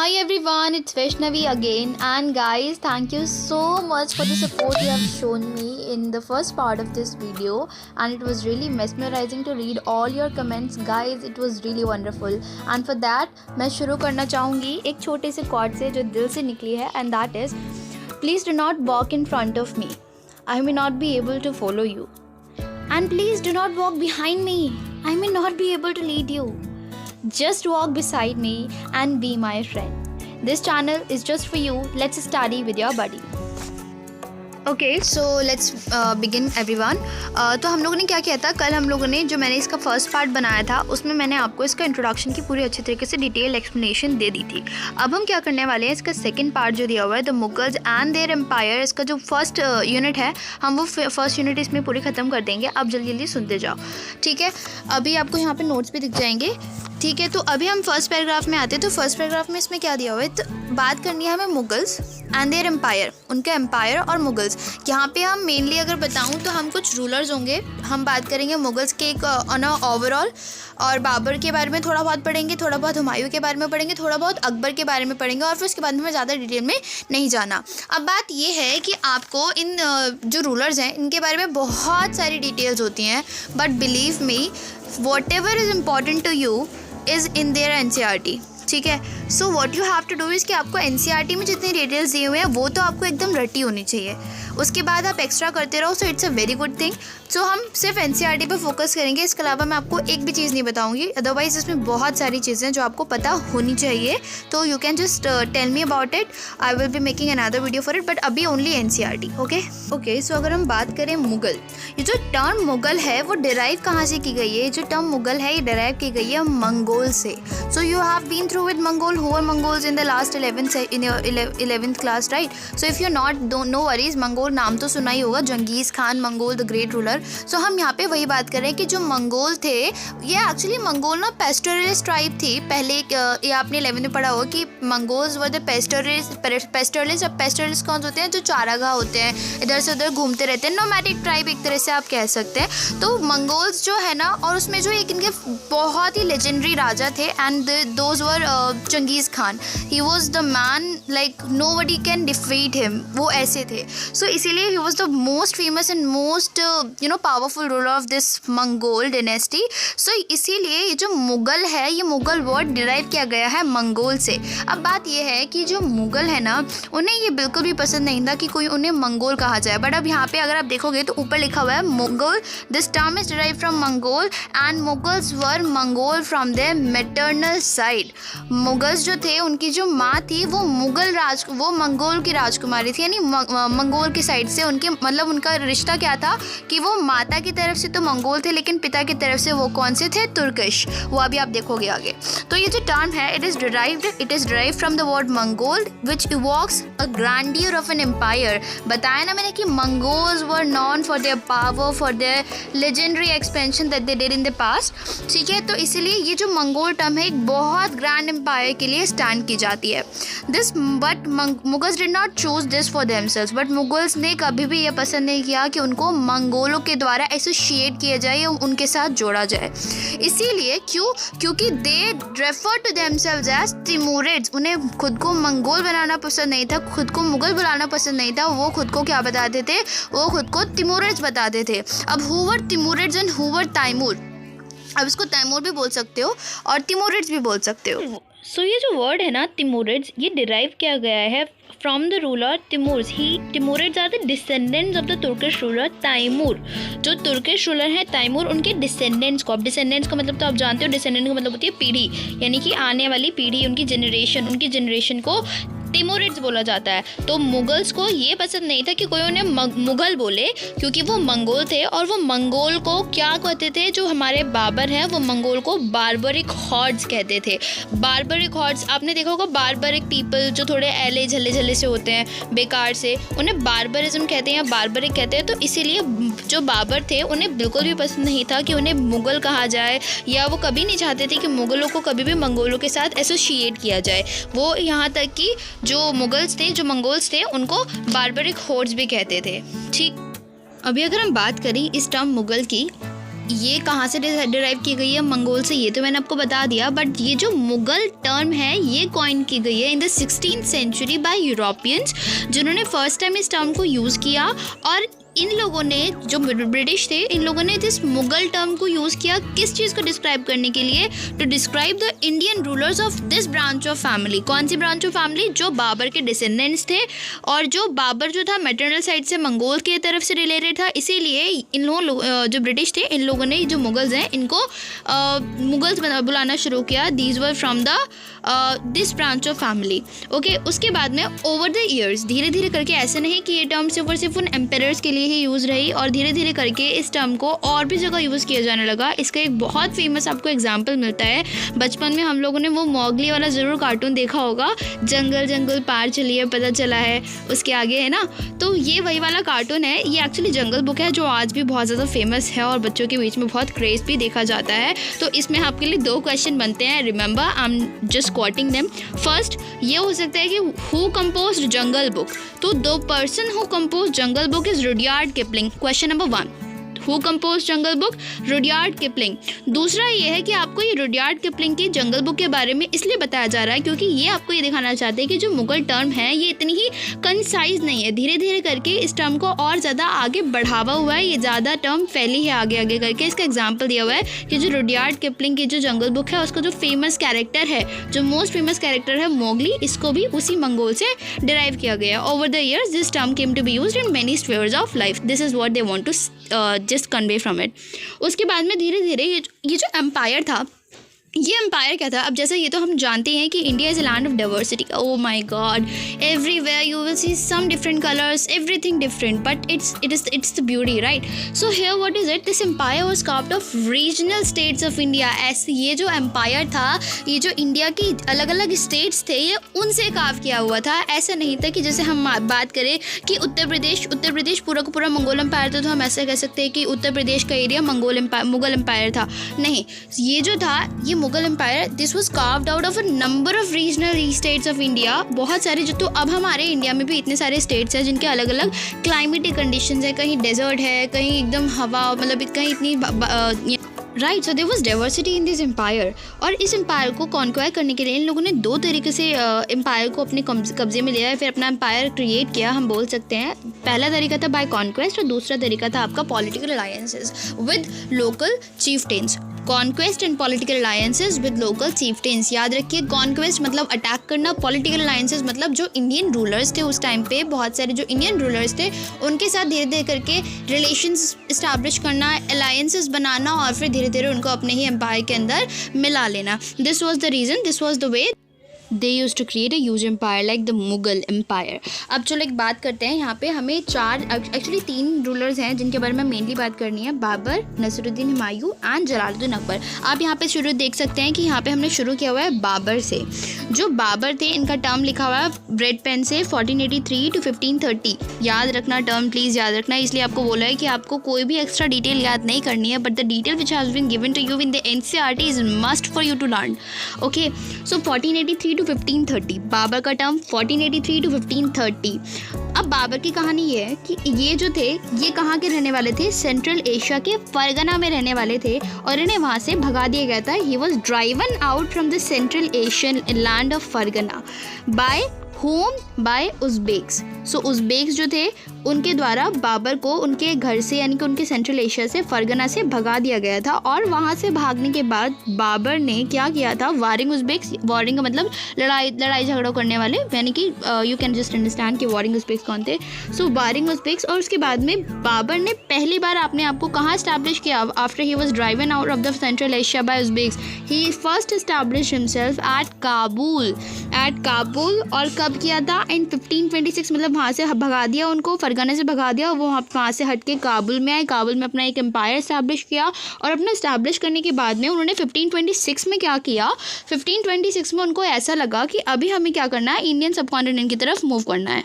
Hi everyone, it's Vaishnavi again, and guys, thank you so much for the support you have shown me in the first part of this video, and it was really mesmerizing to read all your comments. Guys, it was really wonderful, and for that मैं शुरू करना चाहूँगी एक छोटे से quote से जो दिल से निकली है, and that is, please do not walk in front of me. I may not be able to follow you, and please do not walk behind me. I may not be able to lead you. Just walk beside me and be my friend. This channel is just for you. Let's study with your buddy. Okay, so let's begin everyone. तो हम लोगों ने क्या किया था, कल हम लोगों ने जो मैंने इसका फर्स्ट पार्ट बनाया था उसमें मैंने आपको इसका इंट्रोडक्शन की पूरी अच्छी तरीके से डिटेल एक्सप्लेनेशन दे दी थी. अब हम क्या करने वाले हैं, इसका सेकंड पार्ट जो दिया हुआ है the Mughals and their empire, इसका जो फर्स्ट यूनिट है हम वो फर्स्ट यूनिट इसमें पूरी ख़त्म कर देंगे. अब जल्दी जल्दी सुनते जाओ, ठीक है. अभी आपको यहाँ पर नोट्स भी दिख जाएंगे, ठीक है. तो अभी हम फर्स्ट पैराग्राफ में आते हैं. तो फर्स्ट पैराग्राफ में इसमें क्या दिया हुआ है, तो बात करनी है हमें मुगल्स एंड देयर एम्पायर, उनका एम्पायर और मुगल्स. यहाँ पे हम मेनली अगर बताऊँ तो हम कुछ रूलर्स होंगे, हम बात करेंगे मुगल्स के एक ऑन ओवरऑल, और बाबर के बारे में थोड़ा बहुत पढ़ेंगे, थोड़ा बहुत हुमायूं के बारे में पढ़ेंगे, थोड़ा बहुत अकबर के बारे में पढ़ेंगे, और फिर उसके बाद में मैं ज़्यादा डिटेल में नहीं जाना. अब बात ये है कि आपको इन जो रूलर्स हैं इनके बारे में बहुत सारी डिटेल्स होती हैं, but believe me whatever is important to you is in their NCERT, ठीक है. So what you have to do is कि आपको NCERT में जितनी डिटेल्स दिए हुए हैं वो तो आपको एकदम रटी होनी चाहिए, उसके बाद आप एक्स्ट्रा करते रहो. So it's a very good thing. So हम सिर्फ NCERT पे फोकस करेंगे, इसके अलावा मैं आपको एक भी चीज़ नहीं बताऊंगी. अदरवाइज़ इसमें बहुत सारी चीज़ें जो आपको पता होनी चाहिए, तो you can just tell me about it. I will be making another video for it, but अभी ओनली NCERT. ओके. सो अगर हम बात करें मुगल, ये जो टर्म मुगल है वो डिराइव कहाँ से की गई है? ये जो टर्म मुगल है ये डिराइव की गई है मंगोल से. So you have been through with Mongol, who are Mongols in the last 11th class, right? So if you not know worries, Mongol नाम तो सुना ही होगा, Genghis Khan Mongol the great ruler. So हम यहाँ पे वही बात कर रहे हैं कि जो मंगोल थे, ये एक्चुअली मंगोल ना पेस्टोरलिस्ट ट्राइब थी. पहले ये आपने 11th में पढ़ा होगा कि मंगोल्स वर द पेस्टोरलिस्ट. अब पेस्टोरलिस्ट कौन होते हैं? जो चारागाह होते हैं, इधर से उधर घूमते रहते हैं, नोमैडिक ट्राइब एक तरह से आप कह सकते हैं. तो मंगोल्स जो है ना, और उसमें जो एक इनके बहुत ही लेजेंडरी राजा थे, and those were Genghis Khan. He was the man like nobody can defeat him, वो ऐसे थे. सो इसीलिए he was the most famous and most powerful ruler of this Mongol dynasty. So इसीलिए ये जो मुगल है, ये मुगल वर्ड डिराइव किया गया है मंगोल से. अब बात ये है कि जो मुगल है ना, उन्हें ये बिल्कुल भी पसंद नहीं था कि कोई उन्हें मंगोल कहा जाए. बट अब यहाँ पे अगर आप देखोगे तो ऊपर लिखा हुआ है Mughal, this term is derive from Mongol and Mughals were Mongol from their maternal side. Mughals जो थे, उनकी जो माँ थी वो वो मंगोल की राजकुमारी थी, यानी मंगोल की साइड से उनके मतलब उनका रिश्ता क्या था कि वो माता की तरफ से तो मंगोल थे, लेकिन पिता की तरफ से वो कौन से थे? तुर्किश. वो अभी आप देखोगे आगे. तो ये जो टर्म है, it is derived from the word Mongol which evokes a grandeur of an empire. बताया ना मैंने कि Mongols were known for their power, for their legendary expansion that they did in the past, ठीक है. तो इसीलिए ये जो मंगोल टर्म है एक बहुत ग्रैंड एम्पायर के लिए स्टैंड की जाती है. But Mughals did not choose this for themselves. But Mughals ने कभी भी ये पसंद नहीं किया कि उनको मंगोलों के द्वारा एसोसिएट किया जाए या उनके साथ जोड़ा जाए. इसीलिए क्योंकि they refer to themselves as Timurids. उन्हें खुद को मंगोल बनाना पसंद नहीं था, खुद को मुगल बुलाना पसंद नहीं था. वो खुद को क्या बताते थे? वो खुद को तिमूरिड्स बताते थे. अब who were Timurids and who were Timur. अब इसको तैमूर भी बोल सकते हो और तिमूरिड्स भी बोल सकते हो. सो ये जो वर्ड है ना तिमूरिड्स, ये डिराइव किया गया है from the ruler Timur's. Timurids are the descendants of the Turkish ruler Timur. जो तुर्किश रूलर है तैमूर, उनके डिसेंडेंट्स को, अब डिसेंडेंट्स का मतलब तो आप जानते हो, डिसेंडेंट का मतलब होती है पीढ़ी, यानी कि आने वाली पीढ़ी, उनकी जनरेशन को तिमूरिड्स बोला जाता है. तो मुगल्स को ये पसंद नहीं था कि कोई उन्हें मुगल बोले, क्योंकि वो मंगोल थे, और वो मंगोल को क्या कहते थे? जो हमारे बाबर हैं वो मंगोल को बारबरिक हॉर्ड्स कहते थे. बारबरिक हॉर्ड्स आपने देखा होगा, बारबरिक पीपल जो थोड़े ऐले झल्ले से होते हैं, बेकार से, उन्हें बारबरिज्म कहते हैं या बारबरिक कहते हैं. तो इसीलिए जो बाबर थे उन्हें बिल्कुल भी पसंद नहीं था कि उन्हें मुगल कहा जाए, या वो कभी नहीं चाहते थे कि मुगलों को कभी भी मंगोलों के साथ एसोसिएट किया जाए. वो यहाँ तक कि जो मुगल्स थे, जो मंगोल्स थे, उनको बारबरिक हॉर्ड्स भी कहते थे, ठीक. अभी अगर हम बात करें इस टर्म मुगल की, ये कहाँ से डिराइव की गई है, मंगोल से, ये तो मैंने आपको बता दिया। बट ये जो मुग़ल टर्म है ये कॉइन की गई है in the 16th century by Europeans, जिन्होंने फर्स्ट टाइम इस टर्म को यूज़ किया। और इन लोगों ने, जो ब्रिटिश थे, इन लोगों ने इस मुग़ल टर्म को यूज़ किया किस चीज़ को डिस्क्राइब करने के लिए, to describe the Indian rulers of this branch of family. कौन सी ब्रांच ऑफ फैमिली? जो बाबर के डिसेंडेंट्स थे, और जो बाबर जो था मैटरनल साइड से मंगोल की तरफ से रिलेटेड था, इसीलिए इन लोगों, जो ब्रिटिश थे, इन लोगों ने, जो मुगल्स हैं, इनको मुगल्स बुलाना शुरू किया। These were from the this branch of family. Okay, उसके बाद में ओवर द ईयर्स धीरे धीरे करके, ऐसे नहीं कि ये टर्म सिर्फ उन एम्परर्स के लिए ही यूज़ रही, और धीरे धीरे करके इस टर्म को और भी जगह यूज़ किया जाने लगा। इसका एक बहुत फेमस आपको एग्जांपल मिलता है। बचपन में हम लोगों ने वो मोगली वाला ज़रूर कार्टून देखा होगा, जंगल जंगल पार चलिए पता चला है, उसके आगे है ना, तो ये वही वाला कार्टून है। ये एक्चुअली जंगल बुक है, जो आज भी बहुत ज़्यादा फेमस है और बच्चों के बीच में बहुत क्रेज़ भी देखा जाता है। तो इसमें आपके लिए 2 क्वेश्चन बनते हैं। Remember, I am just quoting them. First ये हो सकता है कि हु कंपोज्ड जंगल बुक, तो the person who composed jungle book is Rudyard Kipling. Question number 1, who compose jungle book? Rudyard Kipling. दूसरा ये है कि आपको ये रुडयार्ड किपलिंग की जंगल बुक के बारे में इसलिए बताया जा रहा है क्योंकि ये आपको ये दिखाना चाहते हैं कि जो मुगल टर्म है ये इतनी ही कंसाइज नहीं है, धीरे धीरे करके इस टर्म को और ज़्यादा आगे बढ़ावा हुआ है, ये ज़्यादा टर्म फैली है आगे आगे करके। इसका एग्जाम्पल दिया हुआ है कि जो रुडयार्ड किपलिंग की जो जंगल बुक है उसका जो फेमस कैरेक्टर है, जो मोस्ट फेमस कैरेक्टर है मोगली, इसको भी उसी मंगोल से डिराइव किया गया। Over the years this term came to be used in many spheres of life. This is what they want to just convey from it. उसके बाद में धीरे धीरे ये जो एम्पायर था, ये एम्पायर क्या था? अब जैसे ये तो हम जानते हैं कि India is a land of diversity. Oh my God, everywhere you will see some different colours, everything different, but it's the beauty, right? So here what is it, this empire was carved of regional states of India. ऐसे ये जो empire था, ये जो India की अलग अलग states थे, ये उनसे कार्व किया हुआ था। ऐसा नहीं था कि जैसे हम बात करें कि उत्तर प्रदेश पूरा का पूरा मंगोल एम्पायर था, तो हम ऐसे कह सकते हैं कि उत्तर प्रदेश का एरिया मुगल एम्पायर था। नहीं, ये जो था, ये Mughal empire, this was carved out of a number of regional states of India. बहुत सारे जो, तो अब हमारे इंडिया में भी इतने सारे स्टेट्स हैं जिनके अलग अलग क्लाइमेटिक कंडीशंस है, कहीं डेजर्ट है, कहीं एकदम हवा, मतलब कहीं इतनी right. So there was diversity in this empire. और इस एम्पायर को कॉन्क्वायर करने के लिए इन लोगों ने 2 तरीके से एम्पायर को अपने कब्जे में लिया है, फिर अपना एम्पायर क्रिएट किया, हम बोल सकते हैं। पहला तरीका था बाय कॉन्क्वेस्ट और दूसरा तरीका था आपका political alliances with local chieftains. Conquest and political alliances with local chieftains. याद रखिए, कॉन्क्वेस्ट मतलब अटैक करना, पॉलिटिकल अलायंसेस मतलब जो इंडियन रूलर्स थे उस टाइम पे, बहुत सारे जो इंडियन रूलर्स थे उनके साथ धीरे धीरे करके रिलेशंस इस्टेब्लिश करना, अलायंसेस बनाना, और फिर धीरे धीरे उनको अपने ही एम्पायर के अंदर मिला लेना। This was the reason, this was the way they used to create a huge empire like the Mughal empire. अब चलो एक बात करते हैं, यहाँ पे हमें 3 रूलर्स हैं जिनके बारे में मेनली बात करनी है, बाबर, नसरुद्दीन हुमायूं एंड जलालुद्दीन अकबर। आप यहाँ पे शुरू देख सकते हैं कि यहाँ पे हमने शुरू किया हुआ है बाबर से। जो बाबर थे, इनका टर्म लिखा हुआ है रेड पेन से 1483 to 1530। याद रखना टर्म, प्लीज़ याद रखना, इसलिए आपको बोला है कि आपको कोई भी एक्स्ट्रा डिटेल याद नहीं करनी है, but the detail which has been given to you in the NCERT is must for you to learn. Okay, so 1483 to 1530, Babur का टर्म 1483 to 1530। अब बाबर की कहानी ये है कि ये जो थे, ये कहाँ के रहने वाले थे? सेंट्रल एशिया के फरगना में रहने वाले थे, और इन्हें वहाँ से भगा दिया गया था। He was driven out from the Central Asian land of Fergana by whom, by Uzbeks. So Uzbeks जो थे उनके द्वारा बाबर को उनके घर से, यानी कि उनके सेंट्रल एशिया से, फरगना से भगा दिया गया था। और वहाँ से भागने के बाद बाबर ने क्या किया था? वारिंग उज़्बेक्स, वारिंग का मतलब लड़ाई झगड़ा करने वाले, यानी कि यू कैन जस्ट अंडरस्टैंड कि वारिंग उज़्बेक्स कौन थे। सो वारिंग उज़्बेक्स। और उसके बाद में बाबर ने पहली बार अपने आप को कहाँ इस्टेब्लिश किया? After he was driven out of the Central Asia by Uzbeks, he first establish himself at Kabul. और कब किया था? इन 1526, मतलब वहाँ से भगा दिया उनको, फरगना से भगा दिया, वो वहाँ से हट के काबुल में आए, काबुल में अपना एक एम्पायर इस्टेब्लिश किया। और अपना इस्टेब्लिश करने के बाद में उन्होंने 1526 में क्या किया? 1526 में उनको ऐसा लगा कि अभी हमें क्या करना है? इंडियन सब कॉन्टिनेंट की तरफ मूव करना है।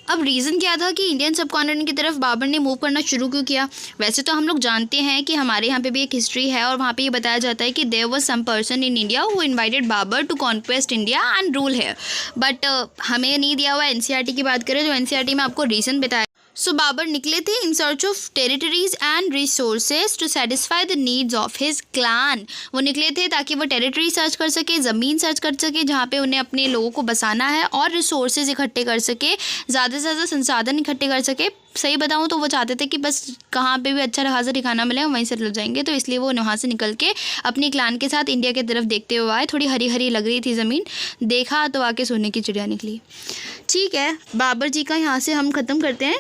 अब रीज़न क्या था कि इंडियन सब कॉन्टिनेंट की तरफ बाबर ने मूव करना शुरू क्यों किया? वैसे तो हम लोग जानते हैं कि हमारे यहाँ पे भी एक हिस्ट्री है, और वहाँ पे ये बताया जाता है कि there was some person in India who invited Babur to conquest India and rule here. But हमें नहीं दिया हुआ। NCERT की बात करें तो NCERT में आपको रीज़न बताया। सो बाबर निकले थे in search of territories and resources to satisfy the needs of his clan. वो निकले थे ताकि वो टेरिटरी सर्च कर सके, ज़मीन सर्च कर सके जहाँ पे उन्हें अपने लोगों को बसाना है, और रिसोर्सेज इकट्ठे कर सके, ज़्यादा से ज़्यादा संसाधन इकट्ठे कर सके। सही बताऊँ तो वो चाहते थे कि बस कहाँ पे भी अच्छा खासा ठिकाना मिले वहीं से लग जाएंगे, तो इसलिए वो वहाँ से निकल के अपनी क्लान के साथ इंडिया की तरफ देखते हुए आए। थोड़ी हरी हरी लग रही थी ज़मीन, देखा तो आके सोने की चिड़िया निकली। ठीक है, बाबर जी का यहाँ से हम ख़त्म करते हैं।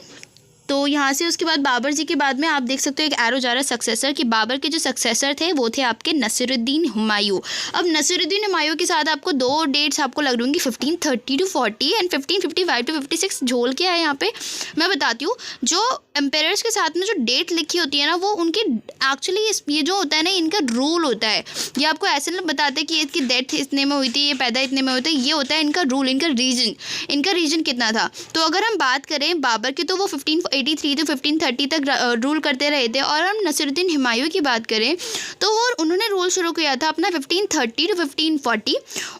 तो यहाँ से उसके बाद बाबर जी के बाद में आप देख सकते हो एक एरो जा रहा है सक्सेसर, कि बाबर के जो सक्सेसर थे वो थे आपके नसीरुद्दीन हुमायूं। अब नसीरुद्दीन हुमायूं के साथ आपको दो डेट्स आपको लग रही होंगी, 1530 to 40 एंड 1555 to 56। झोल क्या है यहाँ पे मैं बताती हूँ। जो एम्पेयर्स के साथ में जो डेट लिखी होती है ना, वो उनकी एक्चुअली ये जो होता है ना, इनका रूल होता है। ये आपको ऐसे नहीं बताते कि इसकी डेथ इतने में हुई थी, ये पैदा इतने में होता है, ये होता है इनका रूल, इनका रीजन कितना था। तो अगर हम बात करें बाबर की, तो वो 1583 to 1530 तक रूल करते रहे थे। और हम नसीरुद्दीन हुमायूं की बात करें तो वो उन्होंने रूल शुरू किया था अपना 1530 to 1540।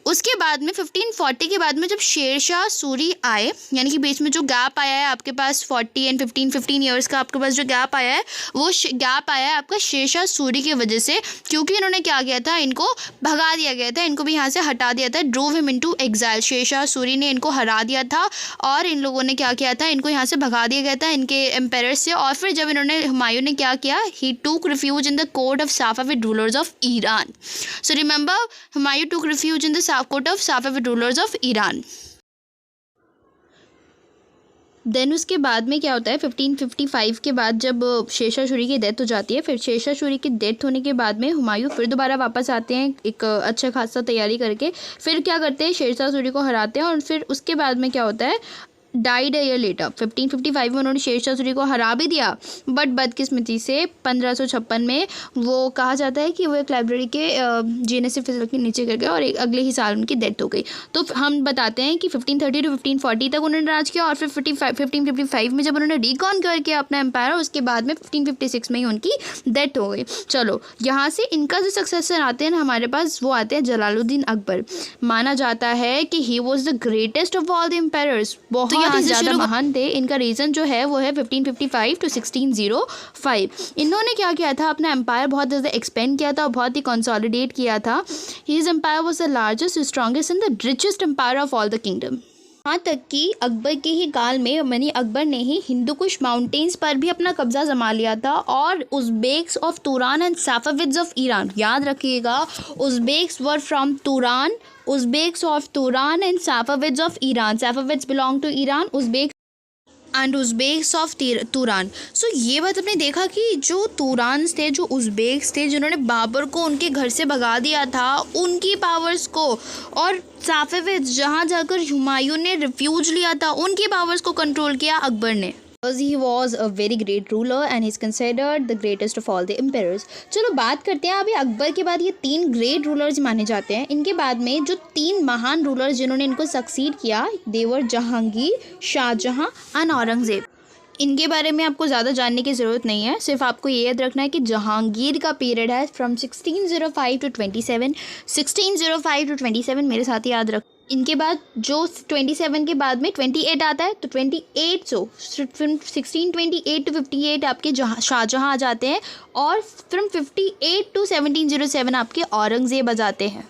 उसके बाद में 1540 के बाद में जब शेरशाह सूरी आए, यानी कि बीच में जो गैप आया है आपके पास 40 एंड 15 ईयर्स का आपके पास जो गैप आया है, वो गैप आया है आपका शेरशाह सूरी की वजह से, क्योंकि इन्होंने क्या किया था, इनको भगा दिया गया था, इनको भी यहाँ से हटा दिया था, drove him into exile. Sher Shah Suri ने इनको हरा दिया था और इन लोगों ने क्या किया था, इनको यहाँ से भगा दिया गया था इनके एम्पायर से। और फिर जब इन्होंने हुमायूं ने क्या किया, he took refuge in the court of Safavid rulers of Iran. So remember, Humayun took refuge in the court of Safavid rulers of Iran. Then उसके बाद में क्या होता है, 1555 के बाद जब शेरशाह सूरी की डेथ हो जाती है, फिर शेरशाह सूरी की डेथ होने के बाद में हुमायूं फिर दोबारा वापस आते हैं एक अच्छा खासा तैयारी करके। फिर क्या करते हैं, शेरशाह सूरी को हराते हैं। और फिर उसके बाद में क्या होता है, डाइड ईयर लेटर 1555 में उन्होंने शेरशाह सूरी को हरा भी दिया, बट बदकिस्मती से 1556 में वो कहा जाता है कि वो एक लाइब्रेरी के जीने से फिसल के नीचे गिर गए और एक अगले ही साल उनकी डेथ हो गई। तो हम बताते हैं कि 1530 to 1540 तक उन्होंने राज किया, और फिर 1555 में जब उन्होंने रिकॉन्कर किया अपना एम्पायर, उसके बाद में 1556 में ही उनकी डेथ हो गई। चलो, यहाँ से इनका जो सक्सेसर आते हैं ना हमारे पास, वो आते हैं जलालुद्दीन अकबर। माना जाता है कि he was the greatest of all the empires, बहुत ही ज़्यादा महान थे। इनका रीज़न जो है वो है 1555 to 1605। इन्होंने क्या किया था, अपना एम्पायर बहुत ज़्यादा एक्सपेंड किया था और बहुत ही कंसोलिडेट किया था। His empire was the largest, strongest and the richest empire of all the kingdom. यहाँ तक कि अकबर के ही काल में यानी अकबर ने ही हिंदू कुश माउंटेन्स पर भी अपना कब्जा जमा लिया था, और Uzbeks of Turan and Safavids of Iran, याद रखिएगा, Uzbeks were from Turan, Uzbeks of Turan and Safavids of Iran. Safavids belong to Iran, Uzbeks and Uzbeks of Turan. So ये बात आपने देखा कि जो तुरान्स थे, जो उज़्बेक्स थे, जिन्होंने बाबर को उनके घर से भगा दिया था, उनकी पावर्स को, और साफेविड्स जहाँ जाकर हुमायूं ने रिफ्यूज लिया था, उनकी पावर्स को कंट्रोल किया अकबर ने। He was a very great ruler and he's considered the greatest of all the emperors. चलो बात करते हैं अभी अकबर के बाद ये 3 ग्रेट रूलर्स माने जाते हैं। इनके बाद में जो 3 महान रूलर्स जिन्होंने इनको सक्सीड किया, they were Jahangir, Shah Jahan and Aurangzeb. इनके बारे में आपको ज़्यादा जानने की ज़रूरत नहीं है, सिर्फ आपको ये याद रखना है कि जहांगीर का पीरियड है फ्रॉम 1605 to 27। 1605 to 27 मेरे साथ ही याद रख। इनके बाद जो 27 के बाद में 28 आता है, तो 28 1628 to 58 आपके शाहजहां आ जाते हैं, और फ्रॉम 58 to 1707 आपके औरंगज़ेब आ जाते हैं।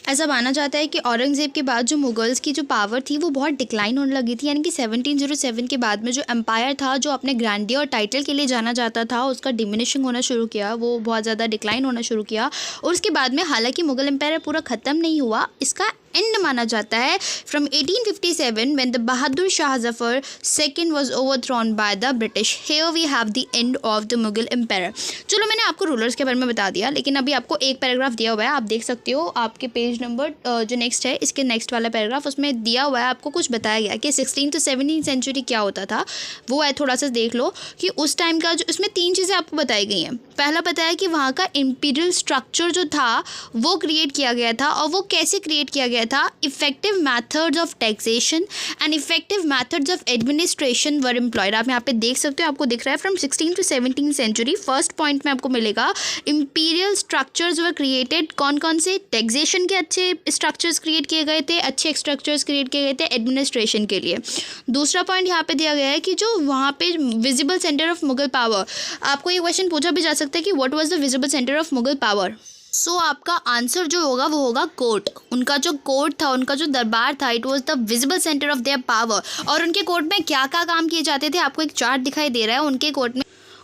ऐसा माना जाता है कि औरंगज़ेब के बाद जो मुगल्स की जो पावर थी वो बहुत डिक्लाइन होने लगी थी, यानी कि 1707 के बाद में जो एम्पायर था, जो अपने ग्रैंडियर और टाइटल के लिए जाना जाता था, उसका डिमिनिशिंग होना शुरू किया, वो बहुत ज़्यादा डिक्लाइन होना शुरू किया। और उसके बाद में हालांकि मुगल एम्पायर पूरा ख़त्म नहीं हुआ, इसका एंड माना जाता है from 1857 when the Bahadur Shah Zafar II was overthrown by the British. Here we have the end of the Mughal Empire. चलो, मैंने आपको रूलर्स के बारे में बता दिया, लेकिन अभी आपको एक पैराग्राफ दिया हुआ है, आप देख सकते हो आपके पेज नंबर जो नेक्स्ट है, इसके नेक्स्ट वाला पैराग्राफ, उसमें दिया हुआ है, आपको कुछ बताया गया कि 16th to 17th सेंचुरी क्या होता था। वो है, थोड़ा सा देख लो कि उस टाइम का जो, इसमें 3 चीज़ें आपको बताई गई हैं। पहला बताया कि वहाँ का इम्पीरियल स्ट्रक्चर जो था वो क्रिएट किया गया था, और वो कैसे क्रिएट किया गया गया था effective methods of taxation and effective methods of administration were employed. आप यहाँ पे देख सकते हो, आपको दिख रहा है from 16 to 17 century. First point में आपको मिलेगा इंपीरियल स्ट्रक्चर्स वर क्रिएटेड। कौन कौन से? टैक्सेशन के अच्छे स्ट्रक्चर्स क्रिएट किए गए थे, अच्छे स्ट्रक्चर्स क्रिएट किए गए थे एडमिनिस्ट्रेशन के लिए। दूसरा पॉइंट यहाँ पे दिया गया है कि जो वहाँ पे visible centre of Mughal power, आपको ये क्वेश्चन पूछा भी जा सकता है कि what was the visible centre of Mughal power. So आपका आंसर जो होगा वो होगा कोर्ट। उनका जो कोर्ट था, उनका जो दरबार था, it was the visible centre of their power. और उनके कोर्ट में क्या क्या काम किए जाते थे, आपको एक चार्ट दिखाई दे रहा है।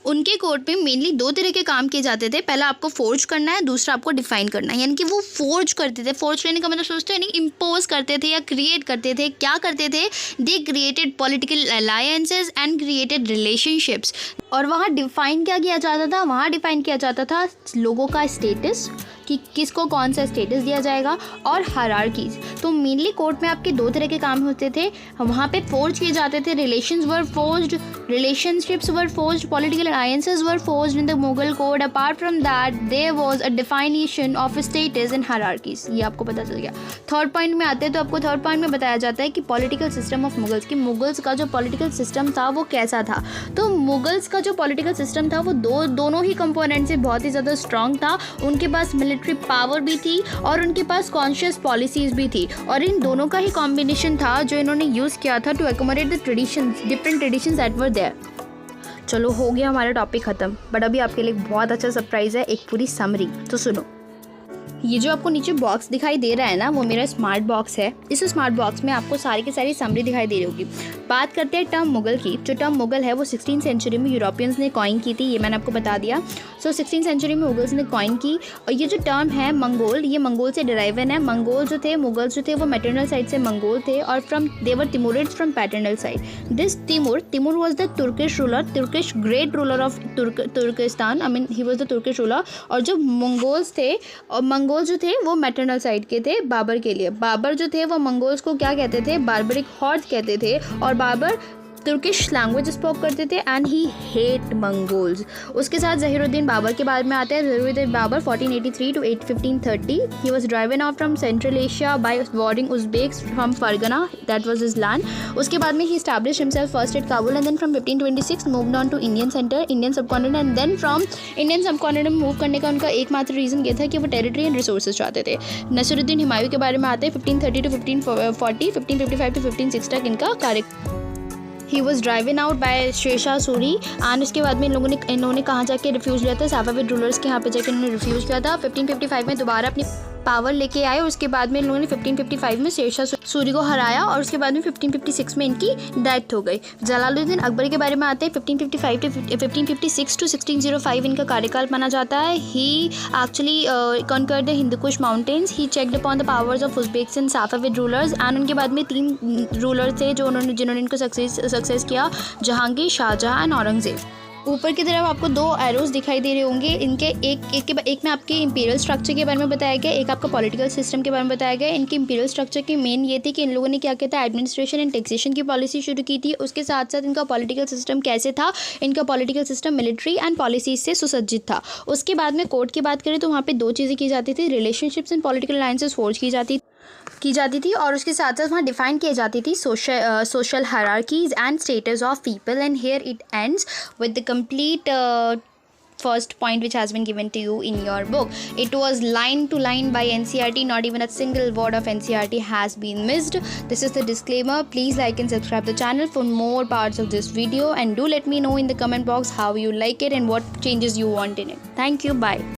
उनके कोर्ट में मेनली दो तरह के काम किए जाते थे। पहला आपको फोर्ज करना है, दूसरा आपको डिफाइन करना है। यानी कि वो फोर्ज करते थे। फोर्ज करने का मतलब सोचते हो, यानी इम्पोज करते थे या क्रिएट करते थे। क्या करते थे? They created political alliances and created relationships. और वहाँ डिफाइन क्या किया जाता था? वहाँ डिफाइन किया जाता था लोगों का स्टेटस, कि किसको कौन सा स्टेटस दिया जाएगा, और हायरार्कीज। तो मेनली कोर्ट में आपके दो तरह के काम होते थे। वहाँ पे फोर्ज किए जाते थे, relations were forged, relationships were forged, political alliances were forged in the Mughal code. Apart from that there was a definition of status and hierarchies. ये आपको पता चल गया। थर्ड पॉइंट में आते हैं तो आपको थर्ड पॉइंट में बताया जाता है कि पॉलिटिकल सिस्टम ऑफ मुगल्स, कि मुगल्स का जो पॉलिटिकल सिस्टम था वो कैसा था। तो मुगल्स का जो पॉलिटिकल सिस्टम था वो दोनों ही कंपोनेंट से बहुत ही ज़्यादा स्ट्रॉन्ग था। उनके पास मिलिट्री पावर भी थी और उनके पास कॉन्शियस पॉलिसीज़ भी थी। और इन दोनों का ही कॉम्बिनेशन था जो इन्होंने यूज़ किया था to accommodate the traditions, different traditions that were there. चलो हो गया हमारा टॉपिक ख़त्म, बट अभी आपके लिए बहुत अच्छा सरप्राइज़ है, एक पूरी समरी। तो सुनो, ये जो आपको नीचे बॉक्स दिखाई दे रहा है ना, वो मेरा स्मार्ट बॉक्स है। इस स्मार्ट बॉक्स में आपको सारी की सारी समरी दिखाई दे रही होगी। बात करते हैं टर्म मुगल की। जो टर्म मुगल है वो 16 सेंचुरी में यूरोपियंस ने कॉइन की थी, ये मैंने आपको बता दिया। 16 सेंचुरी में मुगल्स ने कॉइन की। और ये जो टर्म है मंगोल, ये मंगोल से डिराइवन है। मंगोल जो थे, मुगल्स जो थे वो मैटरनल साइड से मंगोल थे, और they were Timurids from paternal side. This Timur was the Turkish ruler, Turkish great ruler of Turkistan. I mean he was the Turkish ruler. और जो मंगोल्स थे, और मंगोल जो थे वो मैटरनल साइड के थे बाबर के लिए। बाबर जो थे वो मंगोल्स को क्या कहते थे? बार्बरिक हॉर्स कहते थे। और बाबर तुर्किश लैंग्वेज स्पोक करते थे एंड ही हेट मंगोल्स। उसके साथ ज़हीरुद्दीन बाबर के बारे में आते हैं। Zahiruddin Babur 1483 to 1530, he was driven out from central Asia by warring Uzbeks from Fergana, that was his land. उसके बाद में he establish himself first at Kabul and then from 1526 moved on to Indian centre, Indian subcontinent. And then from Indian subcontinent में move करने का उनका एकमात्र reason ये था कि वो टेरिटरी एंड रिसोर्सेज चाहते थे। नसीरुद्दीन हुमायूं के बारे में आते हैं। 1530 to 1540, 1555 to 1560 तक इनका कार्य। He was driven out by Sher Shah Suri. And उसके बाद में इन्होंने कहाँ जाके रिफ्यूज़ लिया था? सफाविद रूलर्स के यहाँ पे जाके इन्होंने रिफ्यूज़ किया था। 1555 में दोबारा अपनी पावर लेके आए, और उसके बाद में इन लोगों ने 1555 में शेरशाह सूरी को हराया, और उसके बाद में 1556 में इनकी डेथ हो गई। जलालुद्दीन अकबर के बारे में आते हैं। 1556 to 1605 इनका कार्यकाल माना जाता है। He actually conquered the Hindu Kush mountains. He checked upon the powers of Uzbeks and Safavid rulers. And उनके बाद में 3 रूलर थे जिन्होंने इनको सक्सेस किया, जहांगीर, शाहजहां एंड औरंगजेब। ऊपर की तरफ आपको 2 एरोज दिखाई दे रहे होंगे। इनके एक में आपके इंपीरियल स्ट्रक्चर के बारे में बताया गया, एक आपका पॉलिटिकल सिस्टम के बारे में बताया गया। इनके इंपीरियल स्ट्रक्चर की मेन ये थी कि इन लोगों ने क्या किया था? एडमिनिस्ट्रेशन एंड टैक्सेशन की पॉलिसी शुरू की थी। उसके साथ साथ इनका पॉलिटिकल सिस्टम कैसे था? इनका political system military and policies से सुसज्जित था। उसके बाद में कोर्ट की बात करें तो वहाँ पर 2 चीज़ें की जाती थी, relationships and political alliances forge की जाती थी, और उसके साथ साथ वहाँ डिफाइन की जाती थी social hierarchies and status of people. And here it ends with the complete first point which has been given to you in your book. It was line to line by NCERT. Not even a single word of NCERT has been missed. This is the disclaimer. Please like and subscribe the channel for more parts of this video, and do let me know in the comment box how you like it and what changes you want in it. Thank you. Bye.